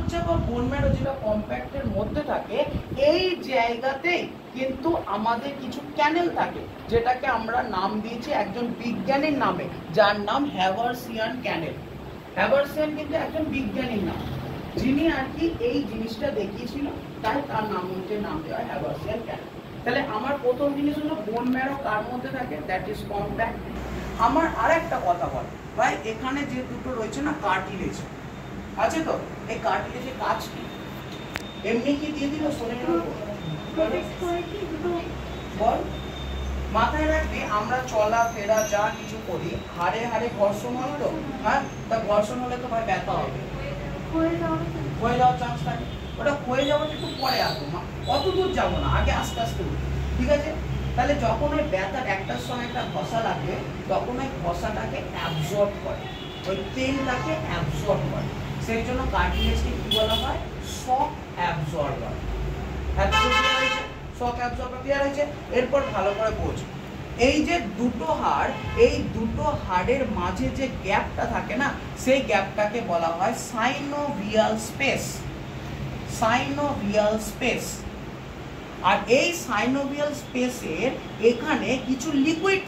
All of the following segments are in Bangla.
মজ্জা বা বোন ম্যারো যেটা কম্প্যাক্টের মধ্যে থাকে, এই জায়গাতেই কিন্তু আমাদের কিছু ক্যানেল থাকে, যেটাকে আমরা নাম দিয়েছি একজন বিজ্ঞানীর নামে, যার নাম হ্যাভারসিয়ান ক্যানেল। হ্যাভারসিয়ান কিন্তু একজন বিজ্ঞানীর নাম, যিনি আর কি এই জিনিসটা দেখিয়েছিল, তাই তার নাম দেওয়া হয় হ্যাভারসিয়ান ক্যানেল। তাহলে আমার প্রথম জিনিস হলো বোন ম্যারো কার মধ্যে থাকে, দ্যাট ইজ কম্প্যাক্ট। আমার আরেকটা কথা বল ভাই, এখানে যে দুটো রয়েছে না কার্টিলেজ আছে, তো এই কার্টিলেজের কাজ কি? এমনি কি দিয়ে দিল শরীরের উপর? বল, মাথায় রাখবি আমরা চলাফেরা যা কিছু করি হাড়ে হাড়ে ঘর্ষণ হয় তো, হ্যাঁ, তা ঘর্ষণ হলে তো ভাই ব্যথা হবে, ক্ষয়ে যাওয়ার চান্স থাকে। ওটা ক্ষয়ে যাওয়াটা একটু পরে আসবো, মা অত দূর যাবো না, আগে আস্তে আস্তে উঠি, ঠিক আছে? তাহলে যখন ওই ব্যথার একটার সঙ্গে একটা ঘষা লাগবে, তখন ওই ঘষাটাকে অ্যাবজর্ব করে, ওই পেনটাকে অ্যাবজর্ব করে, সেই জন্য কার্টিলেজকে কি বলা হয়? Shock absorber. Shock absorber clear হয়েছে? এরপর ভালো করে বোঝ, এই যে দুটো হাড়, এই দুটো হাড়ের মাঝে যে গ্যাপটা থাকে না, সেই গ্যাপটাকে বলা হয় সাইনোভিয়াল স্পেস। Synovial space. আর এই সাইনোভিয়াল স্পেসের এখানে কিছু লিকুইড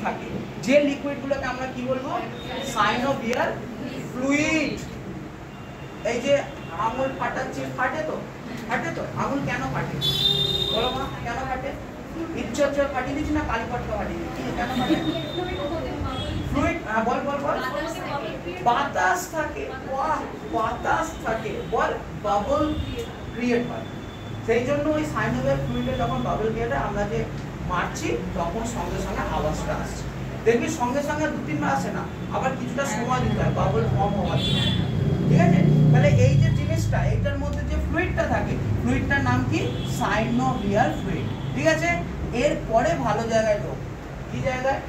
থাকে, যে লিকুইডগুলোকে আমরা কি বলবো? Synovial fluid. এই যে আঙুল ফাটাচ্ছে, ফাটে তো আঙুল কেন ফাটে বলো মা, কেন ফাটে? ইচ্ছা ফাটিয়ে দিচ্ছি না কালীপটকা ফাটিয়ে দিচ্ছি, কেন ফাটে? ফ্লুইড, বল বল বল। বাতাস থাকে, বাতাস থাকে, বল, বাবল ক্রিয়েট হয়। সেই জন্য ওই সাইনোভিয়াল ফ্লুইডে যখন বাবল ক্রিয়েট হয়, আমরা যে মারছি তখন সঙ্গে সঙ্গে আওয়াজটা আসছে। দেখবি সঙ্গে সঙ্গে 2-3 বার আসে না, আবার কিছুটা সময় দিতে হয় বাবল ফর্ম হওয়ার জন্য, ঠিক আছে? তাহলে এই যে জিনিসটা, এটার মধ্যে যে ফ্লুইডটা থাকে, ফ্লুইডটার নাম কি? সাইনোভিয়াল ফ্লুইড, ঠিক আছে? এরপরে ভালো জায়গায় ঢোক, কি জায়গায়?